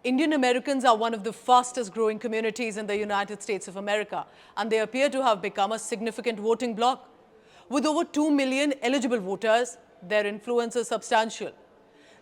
Indian Americans are one of the fastest growing communities in the United States of America, and they appear to have become a significant voting bloc. With over 2 million eligible voters, their influence is substantial.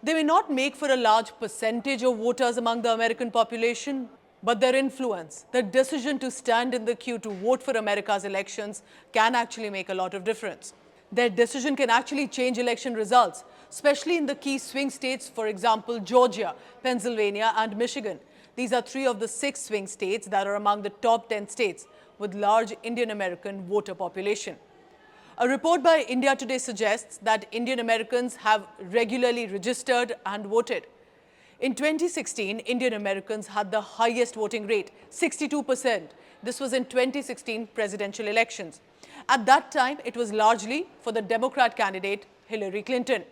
They may not make for a large percentage of voters among the American population, but their influence, the decision to stand in the queue to vote for America's elections, can actually make a lot of difference. Their decision can actually change election results, especially in the key swing states, for example, Georgia, Pennsylvania, and Michigan. These are 3 of the 6 swing states that are among the top 10 states with large Indian American voter population. A report by India Today suggests that Indian Americans have regularly registered and voted. In 2016, Indian Americans had the highest voting rate, 62%. This was in 2016 presidential elections. At that time, it was largely for the Democrat candidate Hillary Clinton.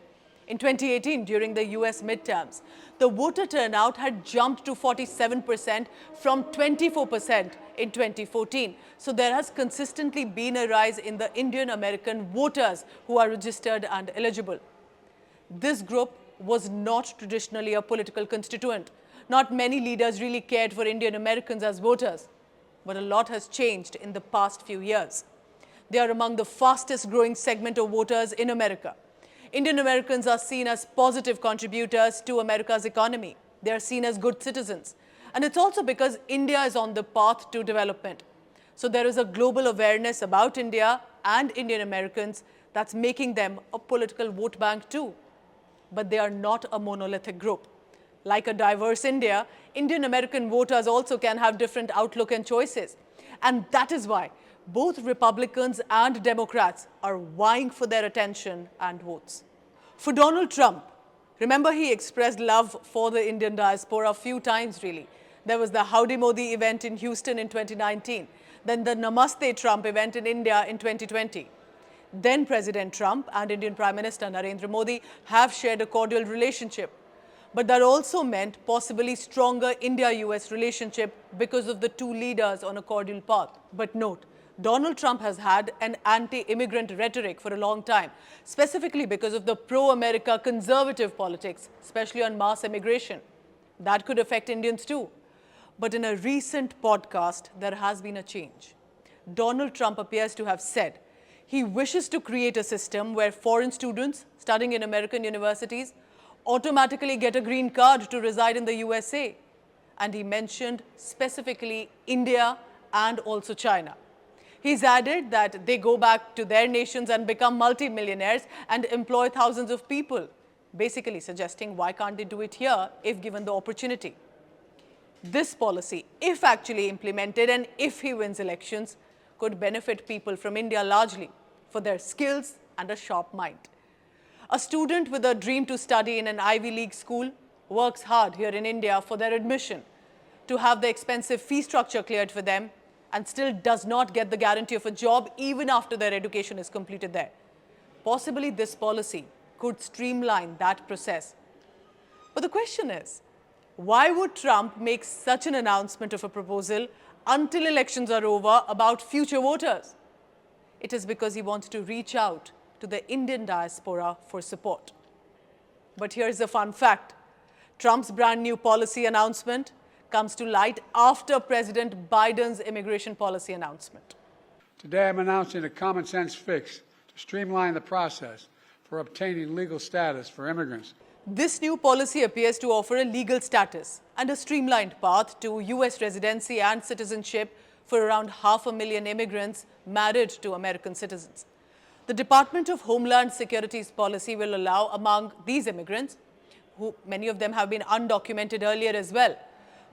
In 2018, during the US midterms, the voter turnout had jumped to 47% from 24% in 2014. So there has consistently been a rise in the Indian American voters who are registered and eligible. This group was not traditionally a political constituent. Not many leaders really cared for Indian Americans as voters, but a lot has changed in the past few years. They are among the fastest growing segment of voters in America. Indian Americans are seen as positive contributors to America's economy. They are seen as good citizens. And it's also because India is on the path to development. So there is a global awareness about India and Indian Americans that's making them a political vote bank too. But they are not a monolithic group. Like a diverse India, Indian American voters also can have different outlook and choices. And that is why both Republicans and Democrats are vying for their attention and votes. For Donald Trump, remember he expressed love for the Indian diaspora a few times really. There was the Howdy Modi event in Houston in 2019, then the Namaste Trump event in India in 2020. Then President Trump and Indian Prime Minister Narendra Modi have shared a cordial relationship. But that also meant possibly stronger India-US relationship because of the two leaders on a cordial path. But note, Donald Trump has had an anti-immigrant rhetoric for a long time, specifically because of the pro-America conservative politics, especially on mass immigration. That could affect Indians too. But in a recent podcast, there has been a change. Donald Trump appears to have said he wishes to create a system where foreign students studying in American universities automatically get a green card to reside in the USA. And he mentioned specifically India and also China. He's added that they go back to their nations and become multimillionaires and employ thousands of people, basically suggesting why can't they do it here if given the opportunity. This policy, if actually implemented and if he wins elections, could benefit people from India largely for their skills and a sharp mind. A student with a dream to study in an Ivy League school works hard here in India for their admission, to have the expensive fee structure cleared for them, and still does not get the guarantee of a job even after their education is completed there. Possibly this policy could streamline that process. But the question is, why would Trump make such an announcement of a proposal until elections are over about future voters? It is because he wants to reach out to the Indian diaspora for support. But here's a fun fact. Trump's brand new policy announcement comes to light after President Biden's immigration policy announcement. Today I'm announcing a common sense fix to streamline the process for obtaining legal status for immigrants. This new policy appears to offer a legal status and a streamlined path to US residency and citizenship for around 500,000 immigrants married to American citizens. The Department of Homeland Security's policy will allow among these immigrants, who many of them have been undocumented earlier as well,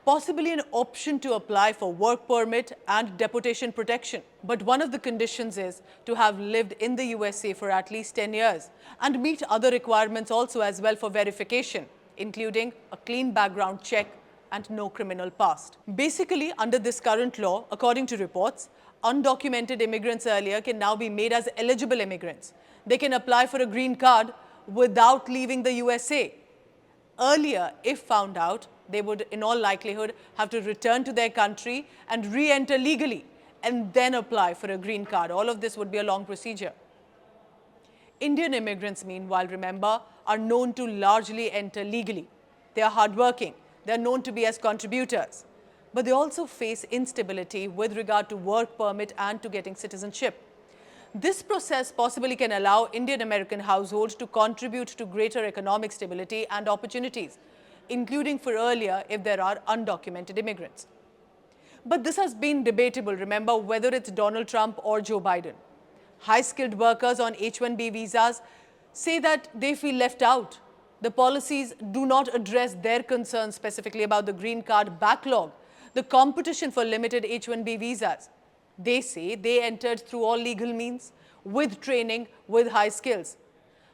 possibly an option to apply for work permit and deportation protection. But one of the conditions is to have lived in the USA for at least 10 years and meet other requirements also as well for verification, including a clean background check and no criminal past. Basically, under this current law, according to reports, undocumented immigrants earlier can now be made as eligible immigrants. They can apply for a green card without leaving the USA. Earlier, if found out, they would in all likelihood have to return to their country and re-enter legally and then apply for a green card. All of this would be a long procedure. Indian immigrants, meanwhile, remember, are known to largely enter legally. They are hardworking, They're known to be as contributors, but they also face instability with regard to work permit and to getting citizenship. This process possibly can allow Indian American households to contribute to greater economic stability and opportunities, including for earlier if there are undocumented immigrants. But this has been debatable, remember, whether it's Donald Trump or Joe Biden. High-skilled workers on H-1B visas say that they feel left out. The policies do not address their concerns specifically about the green card backlog, the competition for limited H-1B visas. They say they entered through all legal means, with training, with high skills.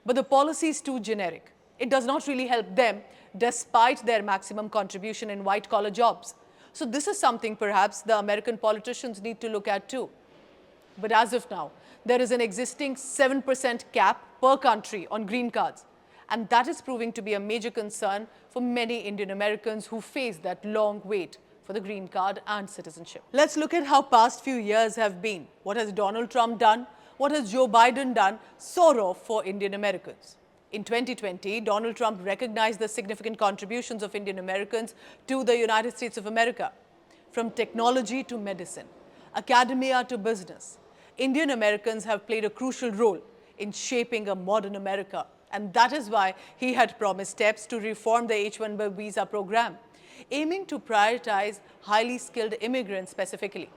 But the policy is too generic. It does not really help them, despite their maximum contribution in white-collar jobs. So this is something perhaps the American politicians need to look at too. But as of now, there is an existing 7% cap per country on green cards. And that is proving to be a major concern for many Indian Americans who face that long wait for the green card and citizenship. Let's look at how past few years have been. What has Donald Trump done? What has Joe Biden done, sort of, for Indian Americans? In 2020, Donald Trump recognized the significant contributions of Indian Americans to the United States of America. From technology to medicine, academia to business, Indian Americans have played a crucial role in shaping a modern America. And that is why he had promised steps to reform the H-1B visa program, aiming to prioritize highly skilled immigrants specifically.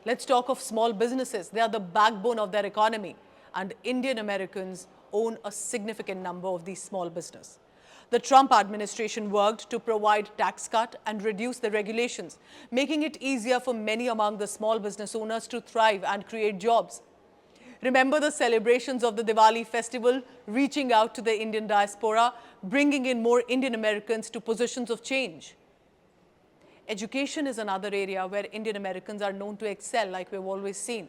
Let's talk of small businesses. They are the backbone of their economy, and Indian Americans own a significant number of these small businesses. The Trump administration worked to provide tax cut and reduce the regulations, making it easier for many among the small business owners to thrive and create jobs. Remember the celebrations of the Diwali festival, reaching out to the Indian diaspora, bringing in more Indian Americans to positions of change. Education is another area where Indian Americans are known to excel, like we've always seen.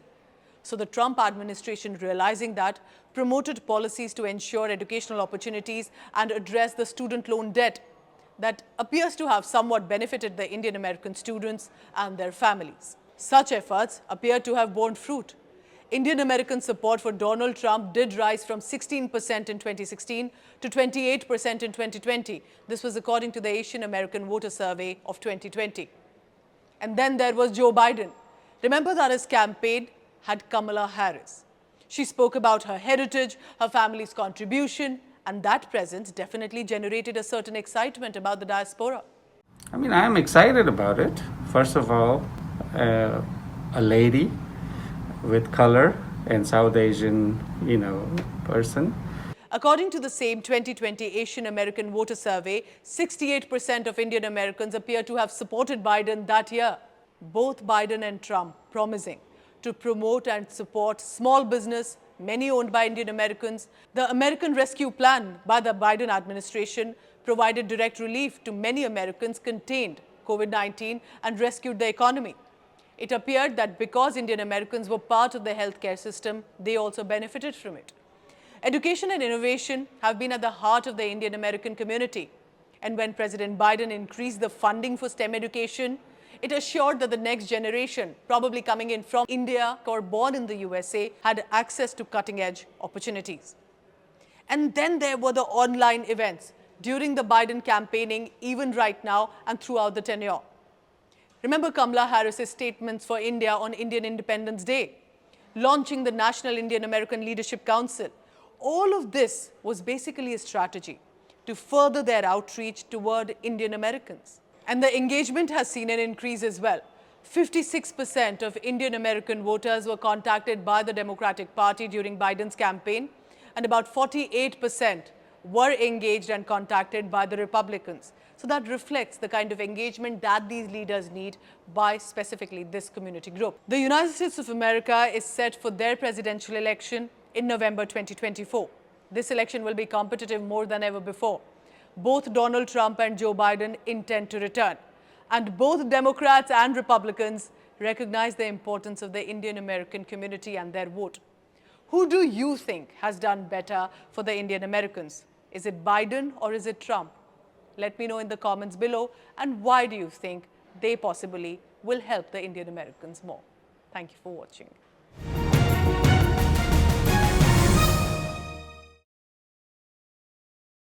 So the Trump administration, realizing that, promoted policies to ensure educational opportunities and address the student loan debt that appears to have somewhat benefited the Indian American students and their families. Such efforts appear to have borne fruit. Indian American support for Donald Trump did rise from 16% in 2016 to 28% in 2020. This was according to the Asian American Voter Survey of 2020. And then there was Joe Biden. Remember that his campaign had Kamala Harris. She spoke about her heritage, her family's contribution, and that presence definitely generated a certain excitement about the diaspora. I mean, I'm excited about it. First of all, a lady with color and South Asian, person. According to the same 2020 Asian American Voter Survey, 68% of Indian Americans appear to have supported Biden that year. Both Biden and Trump promising to promote and support small business, many owned by Indian Americans. The American Rescue Plan by the Biden administration provided direct relief to many Americans, contained COVID-19 and rescued the economy. It appeared that because Indian Americans were part of the healthcare system, they also benefited from it. Education and innovation have been at the heart of the Indian American community. And when President Biden increased the funding for STEM education, it assured that the next generation, probably coming in from India or born in the USA, had access to cutting-edge opportunities. And then there were the online events during the Biden campaigning, even right now and throughout the tenure. Remember Kamala Harris's statements for India on Indian Independence Day, launching the National Indian American Leadership Council. All of this was basically a strategy to further their outreach toward Indian Americans. And the engagement has seen an increase as well. 56% of Indian American voters were contacted by the Democratic Party during Biden's campaign, and about 48% were engaged and contacted by the Republicans. So that reflects the kind of engagement that these leaders need by specifically this community group. The United States of America is set for their presidential election in November 2024. This election will be competitive more than ever before. Both Donald Trump and Joe Biden intend to return. And both Democrats and Republicans recognize the importance of the Indian American community and their vote. Who do you think has done better for the Indian Americans? Is it Biden or is it Trump? Let me know in the comments below. And why do you think they possibly will help the Indian Americans more? Thank you for watching.